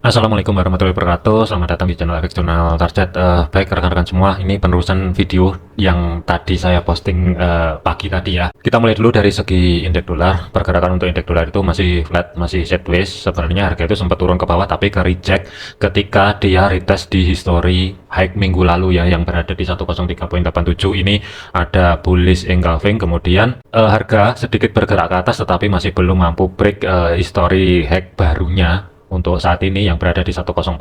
Assalamualaikum warahmatullahi wabarakatuh. Selamat datang di channel Efek Jurnal Target. Baik rekan-rekan semua, ini penerusan video yang tadi saya posting pagi tadi ya. Kita mulai dulu dari segi indeks dolar. Pergerakan untuk indeks dolar itu masih flat, masih sideways. Sebenarnya harga itu sempat turun ke bawah tapi ke reject ketika dia retest di history high minggu lalu ya, yang berada di 103.87. Ini ada bullish engulfing, kemudian harga sedikit bergerak ke atas tetapi masih belum mampu break history high barunya untuk saat ini yang berada di 104.01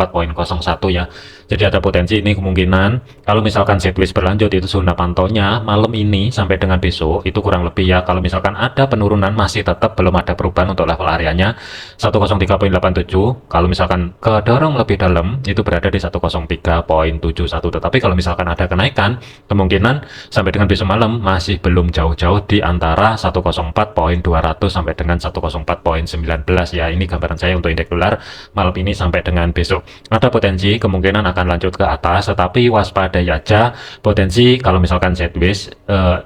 ya. Jadi ada potensi ini kemungkinan kalau misalkan sideways berlanjut itu zona pantaunya malam ini sampai dengan besok itu kurang lebih ya, kalau misalkan ada penurunan masih tetap belum ada perubahan untuk level areanya 103.87. Kalau misalkan kedorong lebih dalam itu berada di 103.71, tetapi kalau misalkan ada kenaikan kemungkinan sampai dengan besok malam masih belum jauh-jauh di antara 104.200 sampai dengan 104.19 ya. Ini gambaran saya untuk indeks dolar malam ini sampai dengan besok. Ada potensi kemungkinan akan lanjut ke atas, tetapi waspadai aja potensi kalau misalkan sideways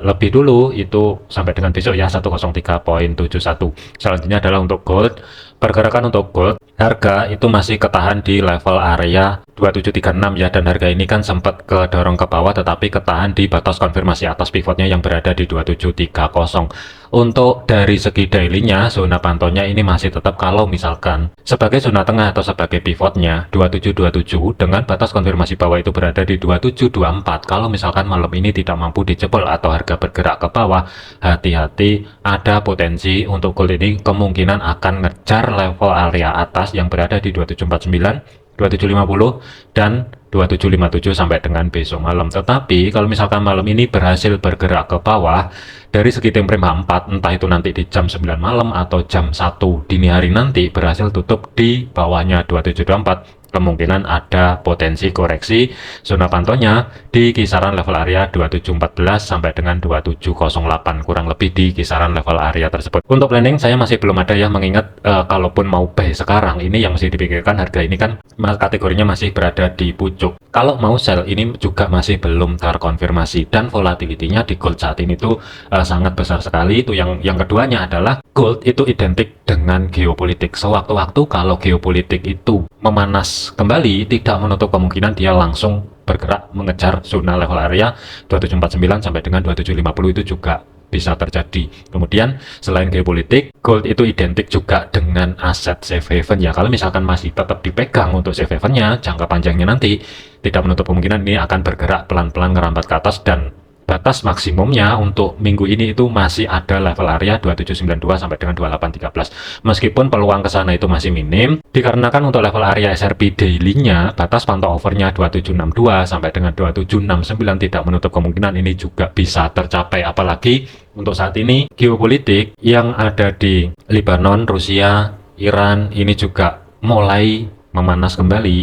lebih dulu itu sampai dengan besok ya 103.71. Selanjutnya adalah untuk gold. Pergerakan untuk gold, harga itu masih ketahan di level area 2736 ya, dan harga ini kan sempat kedorong ke bawah tetapi ketahan di batas konfirmasi atas pivotnya yang berada di 2730. Untuk dari segi daily-nya, zona pantaunya ini masih tetap kalau misalkan sebagai zona tengah atau sebagai pivotnya 2727 dengan batas konfirmasi bawah itu berada di 2724. Kalau misalkan malam ini tidak mampu dijebol atau harga bergerak ke bawah, hati-hati, ada potensi untuk gold ini kemungkinan akan ngejar level area atas yang berada di 2749, 2750 dan 2757 sampai dengan besok malam. Tetapi kalau misalkan malam ini berhasil bergerak ke bawah dari segi time frame 4, entah itu nanti di jam 9 malam atau jam 1 dini hari nanti berhasil tutup di bawahnya 2724, kemungkinan ada potensi koreksi zona pantaunya di kisaran level area 2714 sampai dengan 2708, kurang lebih di kisaran level area tersebut. Untuk planning saya masih belum ada ya, mengingat kalaupun mau buy sekarang ini yang mesti dipikirkan harga ini kan kategorinya masih berada di pucuk. Kalau mau sell ini juga masih belum terkonfirmasi, dan volatility-nya di gold saat ini tuh sangat besar sekali. Itu yang keduanya adalah gold itu identik dengan geopolitik. Sewaktu-waktu kalau geopolitik itu memanas kembali, tidak menutup kemungkinan dia langsung bergerak mengejar zona level area 2749 sampai dengan 2750, itu juga bisa terjadi. Kemudian selain geopolitik, gold itu identik juga dengan aset safe haven ya. Kalau misalkan masih tetap dipegang untuk safe havennya, jangka panjangnya nanti tidak menutup kemungkinan ini akan bergerak pelan-pelan ngerambat ke atas, dan batas maksimumnya untuk minggu ini itu masih ada level area 2792 sampai dengan 2813. Meskipun peluang ke sana itu masih minim, dikarenakan untuk level area SRP daily-nya batas pantau overnya 2762 sampai dengan 2769, tidak menutup kemungkinan ini juga bisa tercapai. Apalagi untuk saat ini geopolitik yang ada di Lebanon, Rusia, Iran ini juga mulai memanas kembali.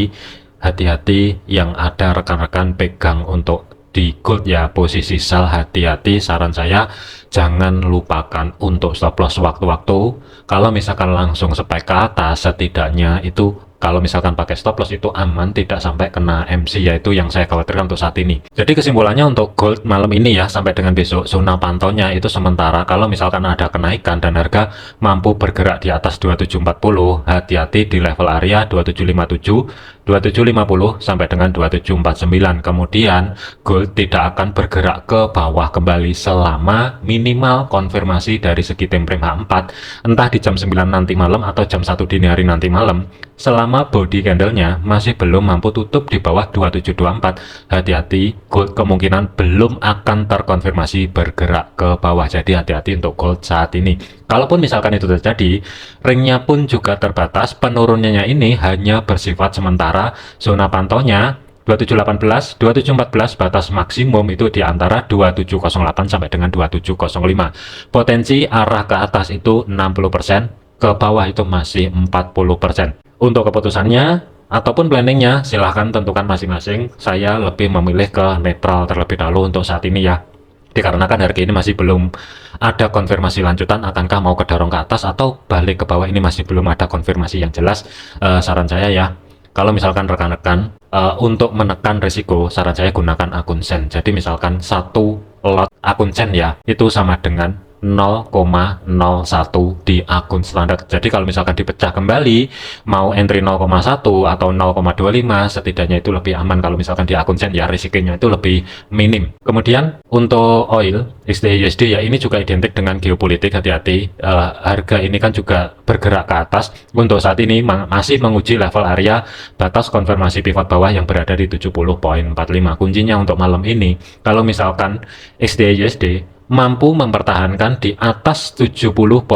Hati-hati yang ada rekan-rekan pegang untuk di gold ya, posisi sell hati-hati. Saran saya jangan lupakan untuk stop loss waktu-waktu. Kalau misalkan langsung spike ke atas, setidaknya itu kalau misalkan pakai stop loss itu aman, tidak sampai kena MC, yaitu yang saya khawatirkan untuk saat ini. Jadi kesimpulannya untuk gold malam ini ya sampai dengan besok, zona pantaunya itu sementara. Kalau misalkan ada kenaikan dan harga mampu bergerak di atas 2740, hati-hati di level area 2757, 2750 sampai dengan 2749. Kemudian gold tidak akan bergerak ke bawah kembali selama minimal konfirmasi dari segi time frame H4, entah di jam 9 nanti malam atau jam 1 dini hari nanti malam. Selama body candlenya masih belum mampu tutup di bawah 2724, hati-hati, gold kemungkinan belum akan terkonfirmasi bergerak ke bawah. Jadi hati-hati untuk gold saat ini. Kalaupun misalkan itu terjadi, ringnya pun juga terbatas, penurunannya ini hanya bersifat sementara. Zona pantaunya 2718, 2714, batas maksimum itu di antara 2708 sampai dengan 2705. Potensi arah ke atas itu 60%, ke bawah itu masih 40%. Untuk keputusannya ataupun planningnya silahkan tentukan masing-masing. Saya lebih memilih ke netral terlebih dahulu untuk saat ini ya, dikarenakan harga ini masih belum ada konfirmasi lanjutan akankah mau kedorong ke atas atau balik ke bawah, ini masih belum ada konfirmasi yang jelas. Saran saya ya, kalau misalkan rekan-rekan untuk menekan risiko, saran saya gunakan akun sen. Jadi misalkan satu lot akun sen ya itu sama dengan 0,01 di akun standar. Jadi kalau misalkan dipecah kembali mau entry 0,1 atau 0,25, setidaknya itu lebih aman. Kalau misalkan di akun sen ya risikonya itu lebih minim. Kemudian untuk oil XDUSD ya ini juga identik dengan geopolitik, hati-hati. Harga ini kan juga bergerak ke atas. Untuk saat ini masih menguji level area batas konfirmasi pivot bawah yang berada di 70,45. Kuncinya untuk malam ini kalau misalkan XDUSD mampu mempertahankan di atas 70,45,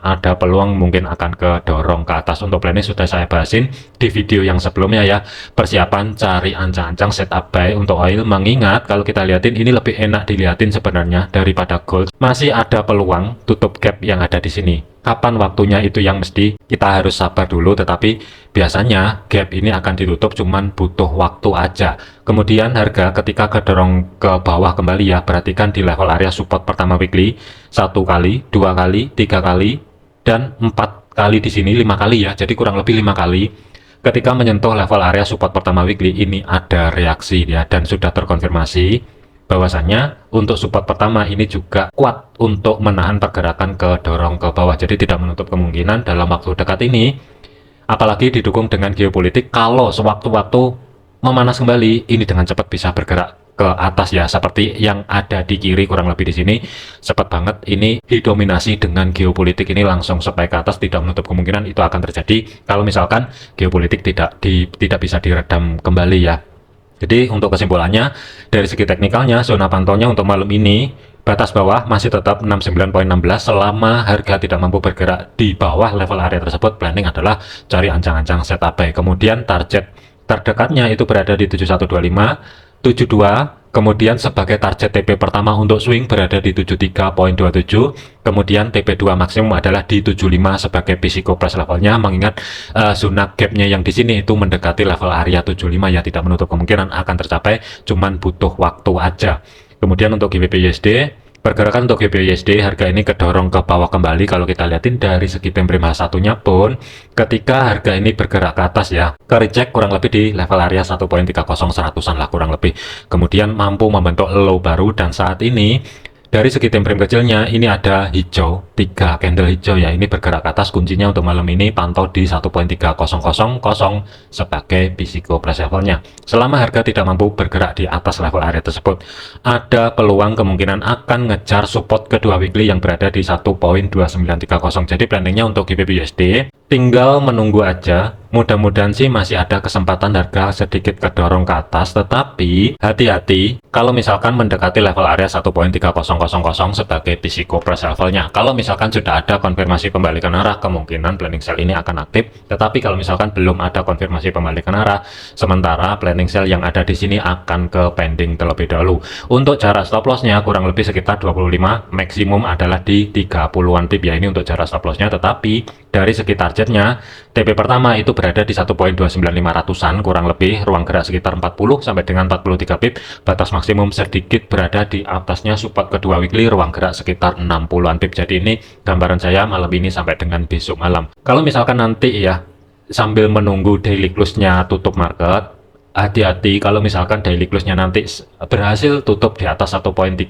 ada peluang mungkin akan kedorong ke atas. Untuk planning sudah saya bahasin di video yang sebelumnya ya, persiapan cari ancang-ancang setup buy untuk oil, mengingat kalau kita lihatin ini lebih enak dilihatin sebenarnya daripada gold. Masih ada peluang tutup gap yang ada di sini. Kapan waktunya itu yang mesti kita harus sabar dulu, tetapi biasanya gap ini akan ditutup cuman butuh waktu aja. Kemudian harga ketika kedorong ke bawah kembali ya, perhatikan di level area support pertama weekly 1 kali, 2 kali, 3 kali, dan 4 kali di sini, 5 kali ya, jadi kurang lebih 5 kali. Ketika menyentuh level area support pertama weekly ini ada reaksi ya, dan sudah terkonfirmasi bahwasannya untuk support pertama ini juga kuat untuk menahan pergerakan ke dorong ke bawah. Jadi tidak menutup kemungkinan dalam waktu dekat ini, apalagi didukung dengan geopolitik, kalau sewaktu-waktu memanas kembali ini dengan cepat bisa bergerak ke atas ya, seperti yang ada di kiri kurang lebih di sini. Cepat banget ini didominasi dengan geopolitik, ini langsung spike ke atas, tidak menutup kemungkinan itu akan terjadi kalau misalkan geopolitik tidak bisa diredam kembali ya. Jadi untuk kesimpulannya, dari segi teknikalnya, zona pantaunya untuk malam ini, batas bawah masih tetap 69,16. Selama harga tidak mampu bergerak di bawah level area tersebut, planning adalah cari ancang-ancang setup buy. Kemudian target terdekatnya itu berada di 7125, 72, kemudian sebagai target TP pertama untuk swing berada di 73,27, kemudian TP2 maksimum adalah di 75 sebagai physical price levelnya, mengingat zona gapnya yang di sini itu mendekati level area 75 ya, tidak menutup kemungkinan akan tercapai, cuman butuh waktu aja. Kemudian untuk GBP/USD, pergerakan untuk GBP/USD harga ini kedorong ke bawah kembali. Kalau kita lihatin dari segi time frame H1-nya pun, ketika harga ini bergerak ke atas ya, ke reject kurang lebih di level area 1.30 lah kurang lebih, kemudian mampu membentuk low baru, dan saat ini dari segi time frame kecilnya ini ada hijau, 3 candle hijau ya, ini bergerak ke atas. Kuncinya untuk malam ini pantau di 1.3000 sebagai physical price levelnya. Selama harga tidak mampu bergerak di atas level area tersebut, ada peluang kemungkinan akan ngejar support kedua weekly yang berada di 1.2930. Jadi planningnya untuk GBP/USD tinggal menunggu aja. Mudah-mudahan sih masih ada kesempatan harga sedikit kedorong ke atas, tetapi hati-hati kalau misalkan mendekati level area 1.3000 sebagai physical price levelnya. Kalau misalkan sudah ada konfirmasi pembalikan arah, kemungkinan planning sell ini akan aktif. Tetapi kalau misalkan belum ada konfirmasi pembalikan arah, sementara planning sell yang ada di sini akan ke pending terlebih dahulu. Untuk jarak stop lossnya kurang lebih sekitar 25, maksimum adalah di 30-an pip ya, ini untuk jarak stop lossnya. Tetapi dari segi targetnya, TP pertama itu berada di 1.29500-an kurang lebih, ruang gerak sekitar 40 sampai dengan 43 pip, batas maksimum sedikit berada di atasnya support kedua weekly, ruang gerak sekitar 60-an pip. Jadi ini gambaran saya malam ini sampai dengan besok malam. Kalau misalkan nanti ya sambil menunggu daily close-nya tutup market, hati-hati kalau misalkan daily close-nya nanti berhasil tutup di atas 1.3000,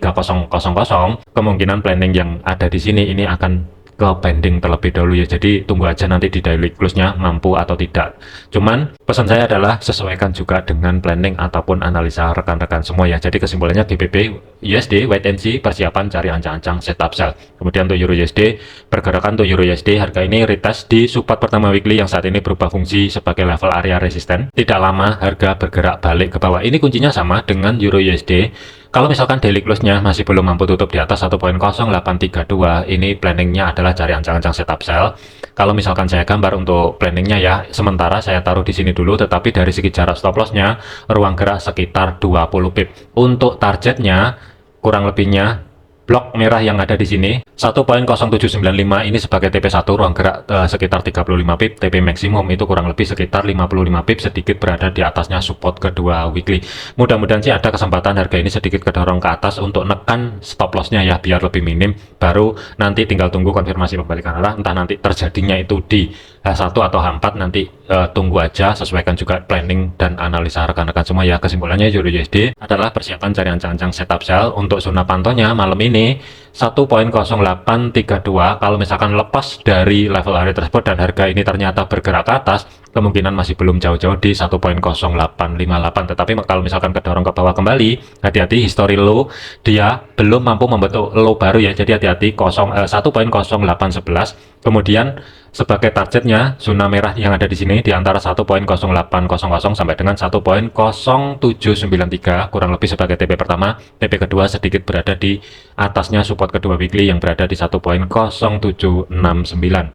kemungkinan planning yang ada di sini ini akan ke pending terlebih dahulu ya. Jadi tunggu aja nanti di daily close-nya mampu atau tidak. Cuman pesan saya adalah sesuaikan juga dengan planning ataupun analisa rekan-rekan semua ya. Jadi kesimpulannya GBP/USD wait and see, persiapan cari ancang-ancang setup sell. Kemudian untuk Euro/USD, pergerakan untuk Euro/USD harga ini retest di support pertama weekly yang saat ini berubah fungsi sebagai level area resisten. Tidak lama harga bergerak balik ke bawah. Ini kuncinya sama dengan Euro/USD. Kalau misalkan daily close-nya masih belum mampu tutup di atas 1.0832, ini planningnya adalah cari ancang-ancang setup sell. Kalau misalkan saya gambar untuk planningnya ya, sementara saya taruh di sini dulu, tetapi dari segi jarak stop loss-nya, ruang gerak sekitar 20 pip. Untuk targetnya, kurang lebihnya blok merah yang ada di sini 1.0795 ini sebagai TP1, ruang gerak sekitar 35 pip, TP maksimum itu kurang lebih sekitar 55 pip, sedikit berada di atasnya support kedua weekly. Mudah-mudahan sih ada kesempatan harga ini sedikit kedorong ke atas untuk nekan stop loss-nya ya, biar lebih minim, baru nanti tinggal tunggu konfirmasi pembalikan arah, entah nanti terjadinya itu di H1 atau H4 nanti tunggu aja, sesuaikan juga planning dan analisa rekan-rekan semua ya. Kesimpulannya Euro USD adalah persiapan cari ancang-ancang setup sell. Untuk zona pantaunya malam ini 1.0832. Kalau misalkan lepas dari level area tersebut dan harga ini ternyata bergerak ke atas, kemungkinan masih belum jauh-jauh di 1.0858. Tetapi kalau misalkan kedorong ke bawah kembali, hati-hati, history low dia belum mampu membentuk low baru ya. Jadi hati-hati 1.0811. Kemudian sebagai targetnya zona merah yang ada di sini di antara 1.0800 sampai dengan 1.0793, kurang lebih sebagai TP pertama. TP kedua sedikit berada di atasnya support kedua weekly yang berada di 1.0769.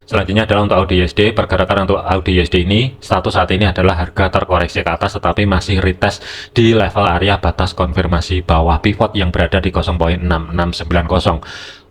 Selanjutnya adalah untuk AUD/USD. Pergerakan untuk AUD/USD ini status saat ini adalah harga terkoreksi ke atas tetapi masih retest di level area batas konfirmasi bawah pivot yang berada di 0.6690.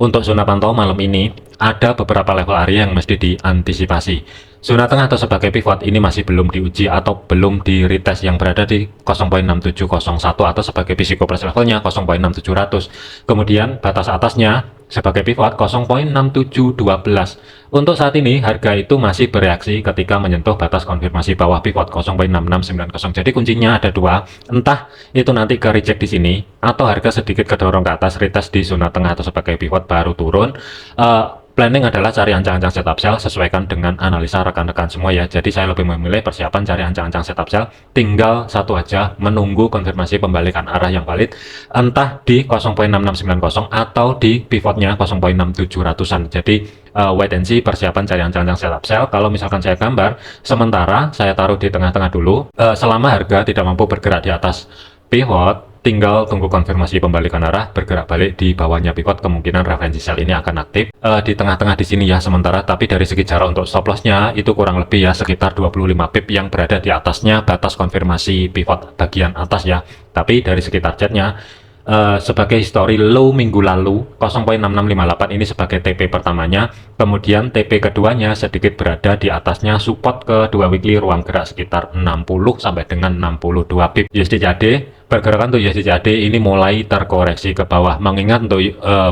Untuk zona pantau malam ini ada beberapa level area yang mesti diantisipasi. Zona tengah atau sebagai pivot ini masih belum diuji atau belum di retest yang berada di 0.6701 atau sebagai physical price levelnya 0.6700. Kemudian batas atasnya sebagai pivot 0.6712. Untuk saat ini harga itu masih bereaksi ketika menyentuh batas konfirmasi bawah pivot 0.6690. Jadi kuncinya ada dua, entah itu nanti ke reject di sini atau harga sedikit kedorong ke atas retest di zona tengah atau sebagai pivot baru turun. Planning adalah cari ancang-ancang setup sell, sesuaikan dengan analisa rekan-rekan semua ya. Jadi saya lebih memilih persiapan cari ancang-ancang setup sell, tinggal satu aja, menunggu konfirmasi pembalikan arah yang valid entah di 0.6690 atau di pivotnya 0.6700an. Jadi wait and see, persiapan cari ancang-ancang setup sell. Kalau misalkan saya gambar, sementara saya taruh di tengah-tengah dulu, selama harga tidak mampu bergerak di atas pivot, tinggal tunggu konfirmasi pembalikan arah, bergerak balik di bawahnya pivot, kemungkinan referensi sell ini akan aktif di tengah-tengah di sini ya sementara. Tapi dari segi jarak untuk stop lossnya itu kurang lebih ya sekitar 25 pip yang berada di atasnya batas konfirmasi pivot bagian atas ya. Tapi dari segi targetnya sebagai history low minggu lalu 0.6658 ini sebagai TP pertamanya, kemudian TP keduanya sedikit berada di atasnya support kedua weekly ruang gerak sekitar 60 sampai dengan 62 pip. USD/CAD, pergerakan untuk USD/CAD ini mulai terkoreksi ke bawah, mengingat untuk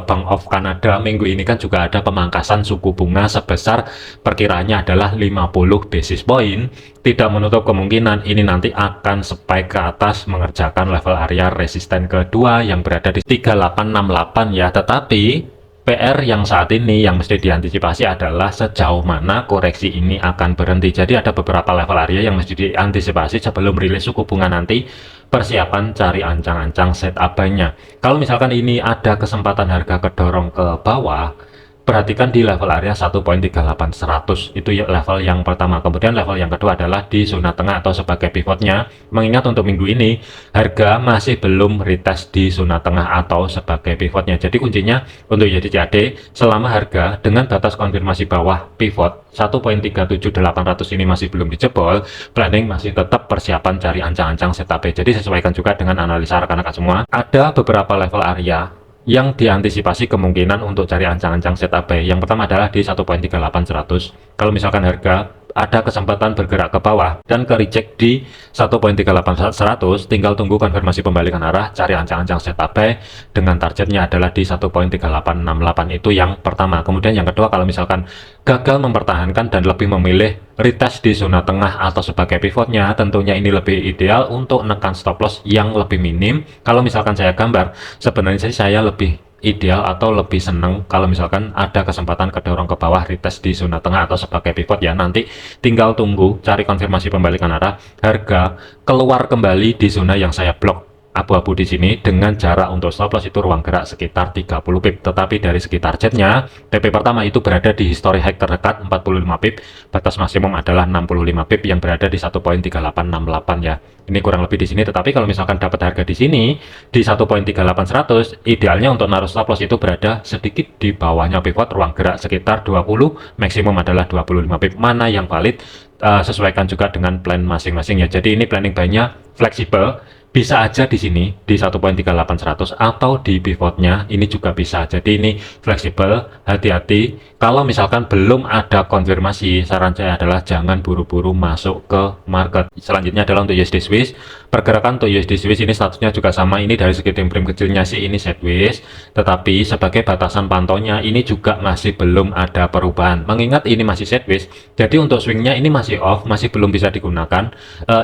Bank of Canada minggu ini kan juga ada pemangkasan suku bunga sebesar perkiraannya adalah 50 basis point. Tidak menutup kemungkinan ini nanti akan spike ke atas mengerjakan level area resisten kedua yang berada di 3868 ya. Tetapi PR yang saat ini yang mesti diantisipasi adalah sejauh mana koreksi ini akan berhenti. Jadi ada beberapa level area yang mesti diantisipasi sebelum rilis suku bunga nanti. Persiapan cari ancang-ancang setup buy-nya. Kalau misalkan ini ada kesempatan harga kedorong ke bawah, perhatikan di level area 1.38100, itu ya level yang pertama. Kemudian level yang kedua adalah di zona tengah atau sebagai pivotnya, mengingat untuk minggu ini harga masih belum retest di zona tengah atau sebagai pivotnya. Jadi kuncinya untuk USD/CAD, selama harga dengan batas konfirmasi bawah pivot 1.37800 ini masih belum dijebol, planning masih tetap persiapan cari ancang-ancang setup. Jadi sesuaikan juga dengan analisa rekan-rekan semua. Ada beberapa level area yang diantisipasi kemungkinan untuk cari ancang-ancang setup buy. Yang pertama adalah di 1.38100. Kalau misalkan harga ada kesempatan bergerak ke bawah dan ke reject di 1.38100, tinggal tunggu konfirmasi pembalikan arah, cari ancang-ancang setup buy dengan targetnya adalah di 1.3868. Itu yang pertama. Kemudian yang kedua, kalau misalkan gagal mempertahankan dan lebih memilih retest di zona tengah atau sebagai pivotnya, tentunya ini lebih ideal untuk menekan stop loss yang lebih minim. Kalau misalkan saya gambar, sebenarnya saya lebih ideal atau lebih senang kalau misalkan ada kesempatan kedorong ke bawah retest di zona tengah atau sebagai pivot ya. Nanti tinggal tunggu cari konfirmasi pembalikan arah, harga keluar kembali di zona yang saya blok abu-abu di sini dengan jarak untuk stop loss itu ruang gerak sekitar 30 pip. Tetapi dari segi targetnya, TP pertama itu berada di history high terdekat 45 pip, batas maksimum adalah 65 pip yang berada di 1.3868 ya. Ini kurang lebih di sini. Tetapi kalau misalkan dapat harga di sini di 1.38100, idealnya untuk naruh stop loss itu berada sedikit di bawahnya pivot ruang gerak sekitar 20, maksimum adalah 25 pip. Mana yang valid sesuaikan juga dengan plan masing-masing ya. Jadi ini planning buy-nya fleksibel. bisa aja di sini di 1.38100 atau di pivotnya ini juga bisa. Jadi ini fleksibel, hati-hati. Kalau misalkan belum ada konfirmasi, saran saya adalah jangan buru-buru masuk ke market. Selanjutnya adalah untuk USD Swiss. Pergerakan untuk USD Swiss ini statusnya juga sama. Ini dari segi time frame kecilnya sih ini sideways, tetapi sebagai batasan pantaunya ini juga masih belum ada perubahan. Mengingat ini masih sideways, jadi untuk swingnya ini masih off, masih belum bisa digunakan.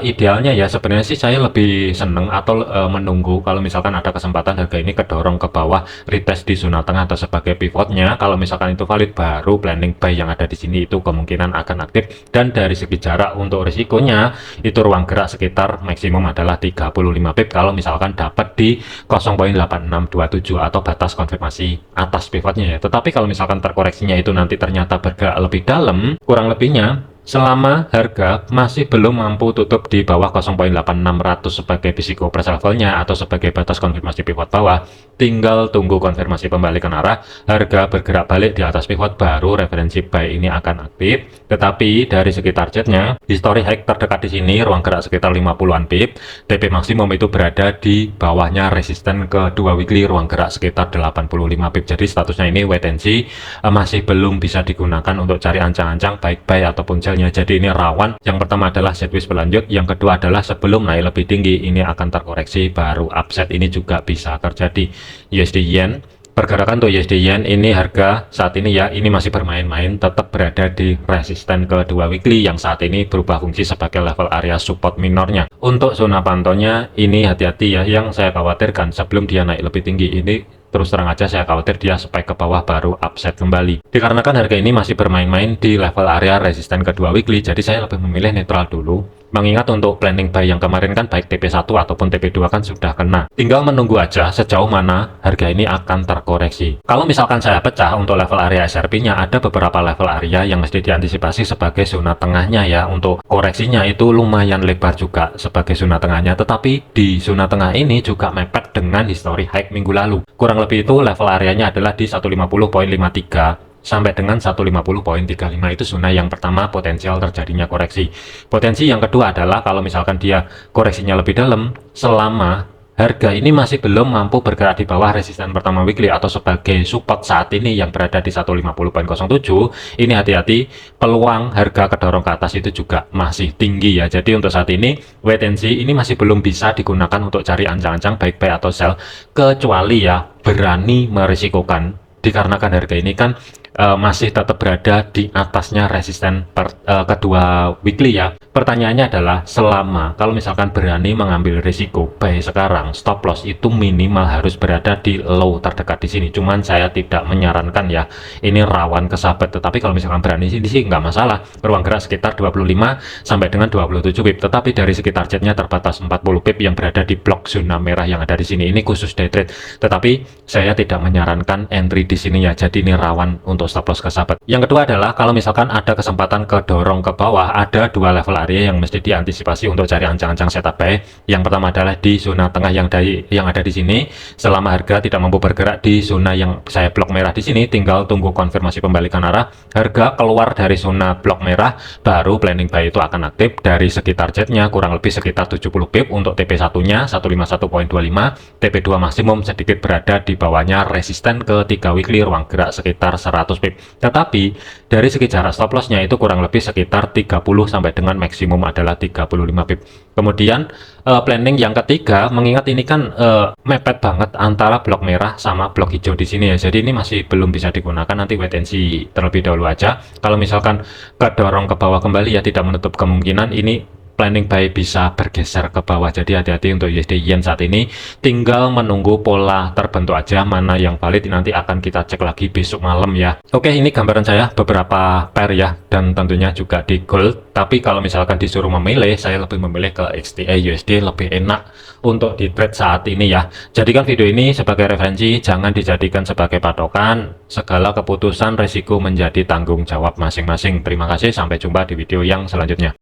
Idealnya ya sebenarnya sih saya lebih seneng atau menunggu kalau misalkan ada kesempatan harga ini kedorong ke bawah, retest di zona tengah atau sebagai pivotnya. Kalau misalkan itu valid, baru planning buy yang ada di sini itu kemungkinan akan aktif. Dan dari segi jarak untuk risikonya itu ruang gerak sekitar maksimum adalah 35 pip kalau misalkan dapat di 0.8627 atau batas konfirmasi atas pivotnya ya. Tetapi kalau misalkan terkoreksinya itu nanti ternyata bergerak lebih dalam, kurang lebihnya selama harga masih belum mampu tutup di bawah 0.8600 sebagai physical price levelnya atau sebagai batas konfirmasi pivot bawah, tinggal tunggu konfirmasi pembalikan arah, harga bergerak balik di atas pivot, baru referensi buy ini akan aktif. Tetapi dari segi targetnya, history high terdekat di sini ruang gerak sekitar 50-an pip, TP maksimum itu berada di bawahnya resisten ke 2 weekly ruang gerak sekitar 85 pip. Jadi statusnya ini wait and see, masih belum bisa digunakan untuk cari ancang-ancang baik buy ataupun sell. Jadi ini rawan. Yang pertama adalah sideways berlanjut, yang kedua adalah sebelum naik lebih tinggi ini akan terkoreksi baru upset. Ini juga bisa terjadi. USD Yen, pergerakan untuk USD Yen ini harga saat ini ya ini masih bermain-main, tetap berada di resisten ke 2 weekly yang saat ini berubah fungsi sebagai level area support minornya. Untuk zona pantaunya ini hati-hati ya, yang saya khawatirkan sebelum dia naik lebih tinggi ini terus terang aja saya khawatir dia spike ke bawah baru upset kembali. Dikarenakan harga ini masih bermain-main di level area resisten kedua weekly, jadi saya lebih memilih netral dulu. Mengingat untuk planning buy yang kemarin kan baik TP1 ataupun TP2 kan sudah kena. Tinggal menunggu aja sejauh mana harga ini akan terkoreksi. Kalau misalkan saya pecah untuk level area SRP-nya, ada beberapa level area yang mesti diantisipasi sebagai zona tengahnya ya. Untuk koreksinya itu lumayan lebar juga sebagai zona tengahnya, tetapi di zona tengah ini juga mepet dengan history high minggu lalu. Kurang lebih itu level areanya adalah di 150.53 sampai dengan 150.35. Itu zona yang pertama potensial terjadinya koreksi. Potensi yang kedua adalah kalau misalkan dia koreksinya lebih dalam, selama harga ini masih belum mampu bergerak di bawah resisten pertama weekly atau sebagai support saat ini yang berada di 150.07, ini hati-hati, peluang harga kedorong ke atas itu juga masih tinggi ya. Jadi untuk saat ini wait and see, ini masih belum bisa digunakan untuk cari ancang-ancang baik buy atau sell, kecuali ya berani merisikokan dikarenakan harga ini kan masih tetap berada di atasnya resisten kedua weekly ya. Pertanyaannya adalah selama kalau misalkan berani mengambil risiko buy sekarang, stop loss itu minimal harus berada di low terdekat di sini. Cuman saya tidak menyarankan ya, ini rawan kesabet. Tetapi kalau misalkan berani sini sih nggak masalah. Ruang gerak sekitar 25 sampai dengan 27 pip. Tetapi dari segi targetnya terbatas 40 pip yang berada di blok zona merah yang ada di sini. Ini khusus day trade. Tetapi saya tidak menyarankan entry di sini ya. Jadi ini rawan untuk stop loss kesabet. Yang kedua adalah kalau misalkan ada kesempatan kedorong ke bawah, ada dua level area yang mesti diantisipasi untuk cari ancang-ancang setup buy. Yang pertama adalah di zona tengah yang ada di sini. Selama harga tidak mampu bergerak di zona yang saya blok merah di sini, tinggal tunggu konfirmasi pembalikan arah. Harga keluar dari zona blok merah, baru planning buy itu akan aktif. Dari segi targetnya kurang lebih sekitar 70 pip untuk TP1-nya 151.25, TP2 maksimum sedikit berada di bawahnya resisten ke 3 weekly ruang gerak sekitar 100 pip. Tetapi dari segi jarak stop loss-nya itu kurang lebih sekitar 30 sampai dengan maksimum adalah 35 pip. Kemudian planning yang ketiga, mengingat ini kan mepet banget antara blok merah sama blok hijau di sini ya. Jadi ini masih belum bisa digunakan, nanti wait and see terlebih dahulu aja. Kalau misalkan kedorong ke bawah kembali ya tidak menutup kemungkinan ini planning buy bisa bergeser ke bawah. Jadi hati-hati untuk USD Yen saat ini, tinggal menunggu pola terbentuk aja, mana yang valid nanti akan kita cek lagi besok malam ya. Oke, ini gambaran saya beberapa pair ya, dan tentunya juga di gold. Tapi kalau misalkan disuruh memilih, saya lebih memilih ke XTA USD, lebih enak untuk di trade saat ini ya. Jadikan video ini sebagai referensi, jangan dijadikan sebagai patokan. Segala keputusan resiko menjadi tanggung jawab masing-masing. Terima kasih, sampai jumpa di video yang selanjutnya.